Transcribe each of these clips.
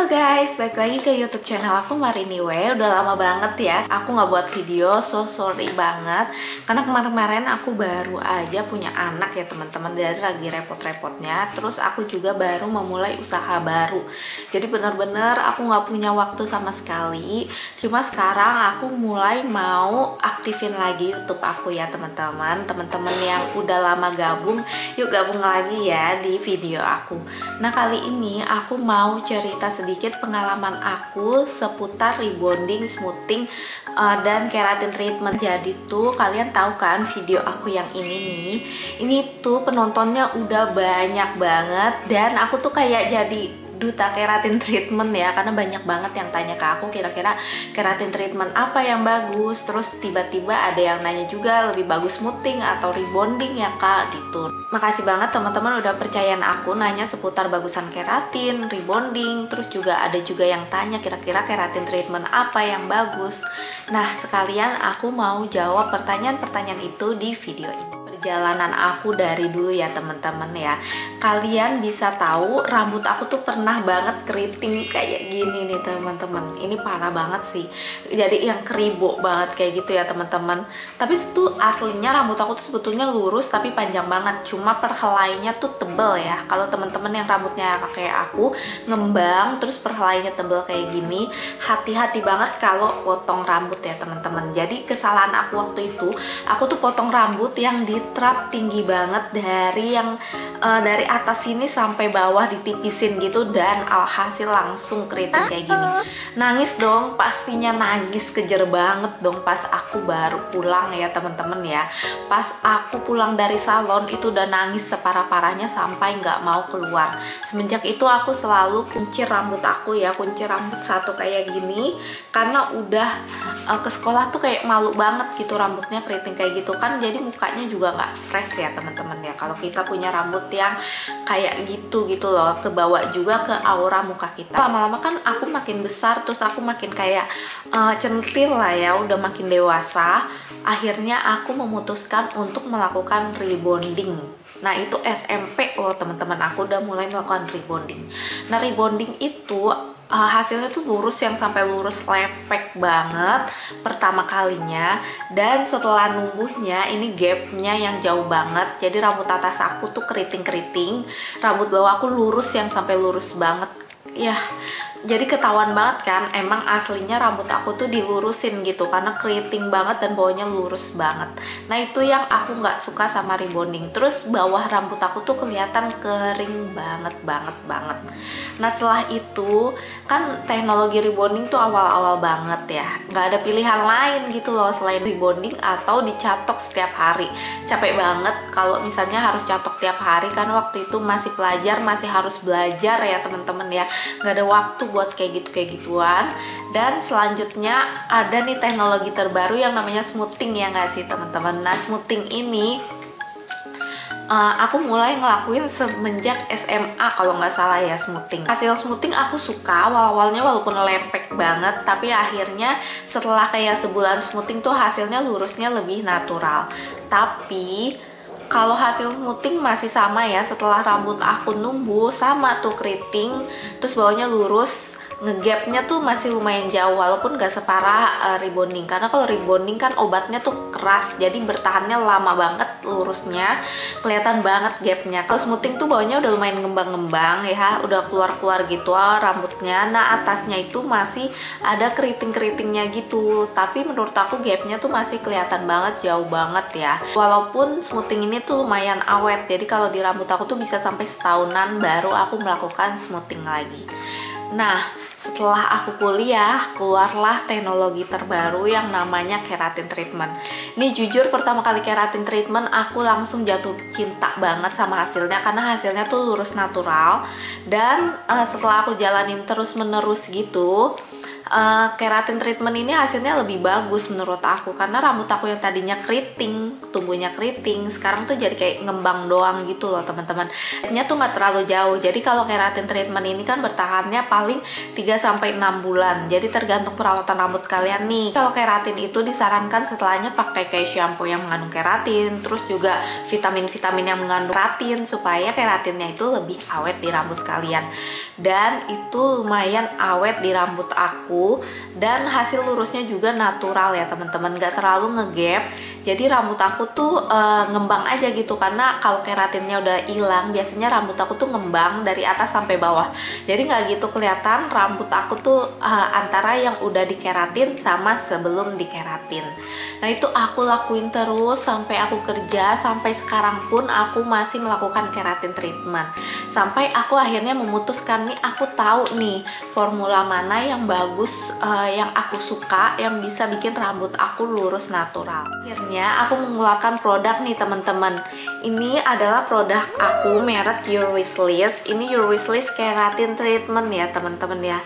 Halo guys, balik lagi ke YouTube channel aku Mariniwe. Udah lama banget ya aku nggak buat video, so sorry banget. Karena kemarin-kemarin aku baru aja punya anak ya teman-teman, dari lagi repot-repotnya. Terus aku juga baru memulai usaha baru. Jadi bener-bener aku nggak punya waktu sama sekali. Cuma sekarang aku mulai mau aktifin lagi YouTube aku ya teman-teman. Teman-teman yang udah lama gabung, yuk gabung lagi ya di video aku. Nah kali ini aku mau cerita sedikit pengalaman aku seputar rebonding, smoothing, dan keratin treatment. Jadi tuh kalian tahu kan video aku yang ini nih, ini tuh penontonnya udah banyak banget dan aku tuh kayak jadi duta keratin treatment ya, karena banyak banget yang tanya ke aku kira-kira keratin treatment apa yang bagus. Terus tiba-tiba ada yang nanya juga lebih bagus smoothing atau rebonding ya kak gitu. Makasih banget teman-teman udah percayain aku nanya seputar bagusan keratin, rebonding. Terus juga ada juga yang tanya kira-kira keratin treatment apa yang bagus. Nah sekalian aku mau jawab pertanyaan-pertanyaan itu di video ini. Perjalanan aku dari dulu ya teman-teman ya, kalian bisa tahu rambut aku tuh pernah banget keriting kayak gini nih teman-teman. Ini parah banget sih, jadi yang keribo banget kayak gitu ya teman-teman. Tapi itu aslinya rambut aku tuh sebetulnya lurus tapi panjang banget, cuma perhelainya tuh tebel ya. Kalau teman-teman yang rambutnya kayak aku ngembang terus perhelainya tebel kayak gini, hati-hati banget kalau potong rambut ya teman-teman. Jadi kesalahan aku waktu itu, aku tuh potong rambut yang di trap tinggi banget, dari yang dari atas sini sampai bawah ditipisin gitu, dan alhasil langsung keriting kayak gini. Nangis dong, pastinya nangis kejer banget dong pas aku baru pulang ya teman-teman ya. Pas aku pulang dari salon itu udah nangis separah-parahnya sampai nggak mau keluar. Semenjak itu aku selalu kuncir rambut aku ya, kuncir rambut satu kayak gini, karena udah ke sekolah tuh kayak malu banget gitu rambutnya keriting kayak gitu kan, jadi mukanya juga nggak fresh ya teman-teman ya kalau kita punya rambut yang kayak gitu loh, kebawa juga ke aura muka kita. Lama-lama kan aku makin besar, terus aku makin kayak centil lah ya, udah makin dewasa. Akhirnya aku memutuskan untuk melakukan rebonding. Nah itu SMP loh teman-teman, aku udah mulai melakukan rebonding. Nah rebonding itu hasilnya tuh lurus, yang sampai lurus lepek banget pertama kalinya, dan setelah numbuhnya ini gapnya yang jauh banget. Jadi rambut atas aku tuh keriting-keriting, rambut bawah aku lurus yang sampai lurus banget ya. Jadi ketahuan banget kan emang aslinya rambut aku tuh dilurusin gitu, karena keriting banget dan bawahnya lurus banget. Nah itu yang aku nggak suka sama rebonding. Terus bawah rambut aku tuh kelihatan kering banget. Nah setelah itu kan teknologi rebonding tuh awal-awal banget ya, nggak ada pilihan lain gitu loh selain rebonding atau dicatok setiap hari. Capek banget kalau misalnya harus catok tiap hari, karena waktu itu masih pelajar, masih harus belajar ya teman-teman ya, nggak ada waktu buat kayak gituan. Dan selanjutnya ada nih teknologi terbaru yang namanya smoothing ya nggak sih teman-teman. Nah smoothing ini aku mulai ngelakuin semenjak SMA kalau nggak salah ya smoothing. Hasil smoothing aku suka awal-awalnya walaupun lepek banget, tapi akhirnya setelah kayak sebulan smoothing tuh hasilnya lurusnya lebih natural. Tapi kalau hasil smoothing masih sama ya, setelah rambut aku numbuh sama tuh keriting, terus bawahnya lurus, ngegapnya tuh masih lumayan jauh walaupun gak separah rebonding. Karena kalau rebonding kan obatnya tuh keras, jadi bertahannya lama banget lurusnya, kelihatan banget gapnya. Kalau smoothing tuh bawahnya udah lumayan ngembang-ngembang ya, udah keluar-keluar gitu rambutnya. Nah atasnya itu masih ada keriting-keritingnya gitu, tapi menurut aku gapnya tuh masih kelihatan banget, jauh banget ya. Walaupun smoothing ini tuh lumayan awet, jadi kalau di rambut aku tuh bisa sampai setahunan baru aku melakukan smoothing lagi. Nah setelah aku kuliah, keluarlah teknologi terbaru yang namanya keratin treatment. Ini jujur pertama kali keratin treatment aku langsung jatuh cinta banget sama hasilnya, karena hasilnya tuh lurus natural. Dan setelah aku jalanin terus menerus gitu, keratin treatment ini hasilnya lebih bagus menurut aku, karena rambut aku yang tadinya keriting, tumbuhnya keriting, sekarang tuh jadi kayak ngembang doang gitu loh teman-teman. Nya tuh nggak terlalu jauh. Jadi kalau keratin treatment ini kan bertahannya paling 3-6 bulan. Jadi tergantung perawatan rambut kalian nih. Kalau keratin itu disarankan setelahnya pakai kayak shampoo yang mengandung keratin, terus juga vitamin-vitamin yang mengandung keratin supaya keratinnya itu lebih awet di rambut kalian. Dan itu lumayan awet di rambut aku, dan hasil lurusnya juga natural ya teman-teman, nggak terlalu ngegap. Jadi rambut aku tuh ngembang aja gitu, karena kalau keratinnya udah hilang biasanya rambut aku tuh ngembang dari atas sampai bawah. Jadi nggak gitu kelihatan rambut aku tuh antara yang udah dikeratin sama sebelum dikeratin. Nah itu aku lakuin terus sampai aku kerja, sampai sekarang pun aku masih melakukan keratin treatment. Sampai aku akhirnya memutuskan nih, aku tahu nih formula mana yang bagus, yang aku suka, yang bisa bikin rambut aku lurus natural. Akhirnya aku mengeluarkan produk nih teman-teman. Ini adalah produk aku merek Your Wishlist. Ini Your Wishlist keratin treatment ya teman-teman ya.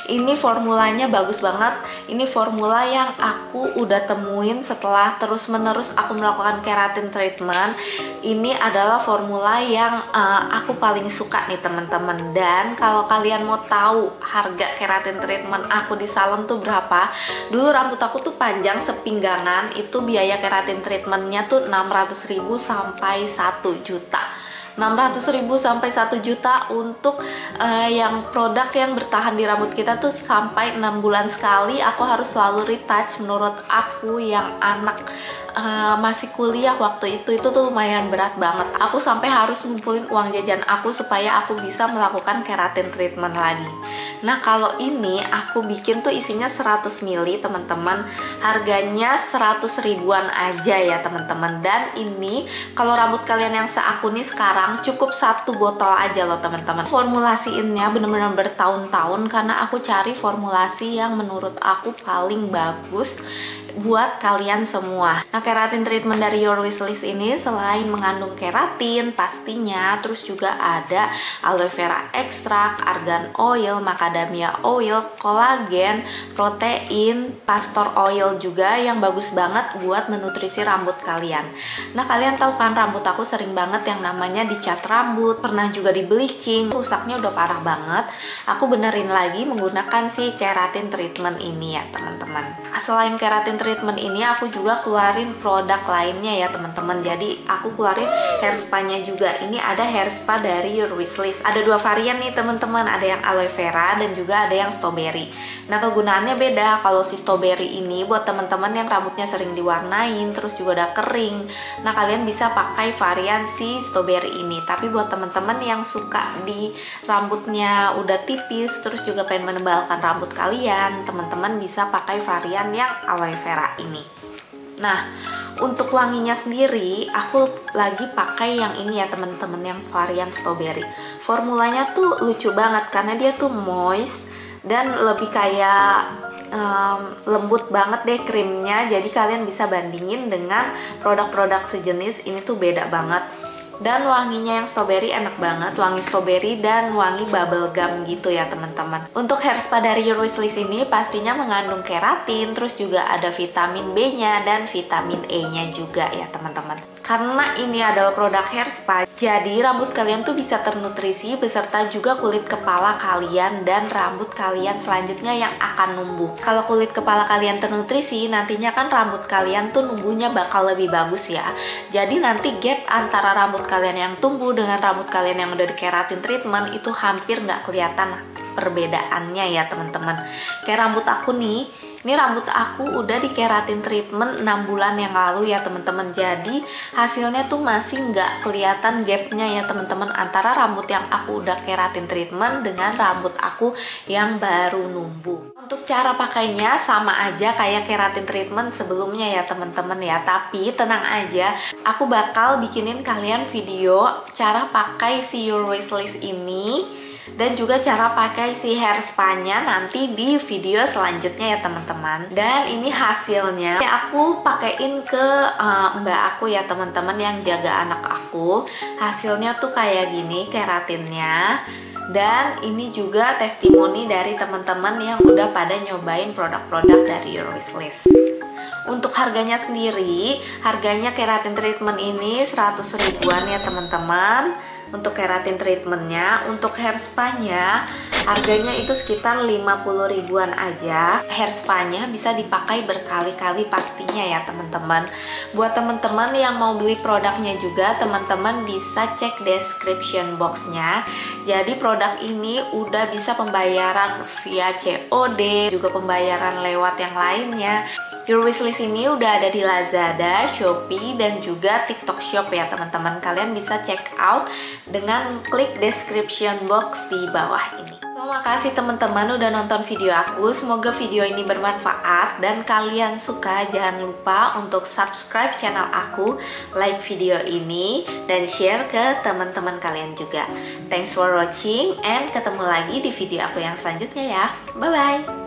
Ini formulanya bagus banget. Ini formula yang aku udah temuin setelah terus-menerus aku melakukan keratin treatment. Ini adalah formula yang aku paling suka nih teman-teman. Dan kalau kalian mau tahu harga keratin treatment aku di salon tuh berapa, dulu rambut aku tuh panjang sepinggangan, itu biaya keratin treatmentnya tuh 600.000 sampai 1 juta. 600.000 sampai 1 juta untuk yang produk yang bertahan di rambut kita tuh sampai 6 bulan sekali. Aku harus selalu retouch. Menurut aku yang anak masih kuliah waktu itu tuh lumayan berat banget. Aku sampai harus ngumpulin uang jajan aku supaya aku bisa melakukan keratin treatment lagi. Nah kalau ini aku bikin tuh isinya 100 ml teman-teman, harganya 100 ribuan aja ya teman-teman. Dan ini kalau rambut kalian yang seaku nih sekarang cukup 1 botol aja loh teman-teman. Formulasiinnya bener-bener bertahun-tahun karena aku cari formulasi yang menurut aku paling bagus buat kalian semua. Nah keratin treatment dari Your Wishlist ini selain mengandung keratin pastinya, terus juga ada aloe vera extract, argan oil, macadamia oil, kolagen, protein, castor oil juga yang bagus banget buat menutrisi rambut kalian. Nah kalian tahu kan rambut aku sering banget yang namanya dicat rambut, pernah juga di bleaching, rusaknya udah parah banget. Aku benerin lagi menggunakan si keratin treatment ini ya teman-teman. Selain keratin treatment ini aku juga keluarin produk lainnya ya teman-teman. Jadi aku keluarin hair spa-nya juga. Ini ada hair spa dari Your Wishlist. Ada 2 varian nih teman-teman, ada yang aloe vera dan juga ada yang strawberry. Nah kegunaannya beda. Kalau si strawberry ini buat teman-teman yang rambutnya sering diwarnain terus juga udah kering, nah kalian bisa pakai varian si strawberry ini. Tapi buat teman-teman yang suka di rambutnya udah tipis terus juga pengen menebalkan rambut kalian, teman-teman bisa pakai varian yang aloe vera ini. Nah untuk wanginya sendiri aku lagi pakai yang ini ya teman-teman, yang varian strawberry. Formulanya tuh lucu banget karena dia tuh moist dan lebih kayak lembut banget deh krimnya. Jadi kalian bisa bandingin dengan produk-produk sejenis, ini tuh beda banget. Dan wanginya yang strawberry enak banget, wangi strawberry dan wangi bubble gum gitu ya teman-teman. Untuk hair spa dari Your Wishlist ini pastinya mengandung keratin, terus juga ada vitamin B-nya dan vitamin E-nya juga ya teman-teman. Karena ini adalah produk hair spa, jadi rambut kalian tuh bisa ternutrisi beserta juga kulit kepala kalian dan rambut kalian selanjutnya yang akan numbuh. Kalau kulit kepala kalian ternutrisi, nantinya kan rambut kalian tuh numbuhnya bakal lebih bagus ya. Jadi nanti gap antara rambut kalian yang tumbuh dengan rambut kalian yang udah di keratin treatment itu hampir nggak kelihatan perbedaannya ya teman-teman. Kayak rambut aku nih, ini rambut aku udah di keratin treatment 6 bulan yang lalu ya teman-teman. Jadi hasilnya tuh masih nggak kelihatan gapnya ya teman-teman antara rambut yang aku udah keratin treatment dengan rambut aku yang baru numbuh. Untuk cara pakainya sama aja kayak keratin treatment sebelumnya ya teman-teman ya. Tapi tenang aja, aku bakal bikinin kalian video cara pakai si Your Wishlist ini dan juga cara pakai si hair spa-nya nanti di video selanjutnya ya teman-teman. Dan ini hasilnya aku pakein ke mbak aku ya teman-teman yang jaga anak aku. Hasilnya tuh kayak gini keratinnya. Dan ini juga testimoni dari teman-teman yang udah pada nyobain produk-produk dari Your Wishlist. Untuk harganya sendiri, harganya keratin treatment ini 100 ribuan ya teman-teman. Untuk keratin treatmentnya, untuk hair spa-nya harganya itu sekitar 50 ribuan aja. Hair spa-nya bisa dipakai berkali-kali pastinya ya teman-teman. Buat teman-teman yang mau beli produknya juga, teman-teman bisa cek description box-nya. Jadi produk ini udah bisa pembayaran via COD, juga pembayaran lewat yang lainnya. Your Wishlist ini udah ada di Lazada, Shopee, dan juga TikTok Shop ya teman-teman. Kalian bisa check out dengan klik description box di bawah ini. So, makasih teman-teman udah nonton video aku. Semoga video ini bermanfaat dan kalian suka. Jangan lupa untuk subscribe channel aku, like video ini, dan share ke teman-teman kalian juga. Thanks for watching and ketemu lagi di video aku yang selanjutnya ya. Bye-bye!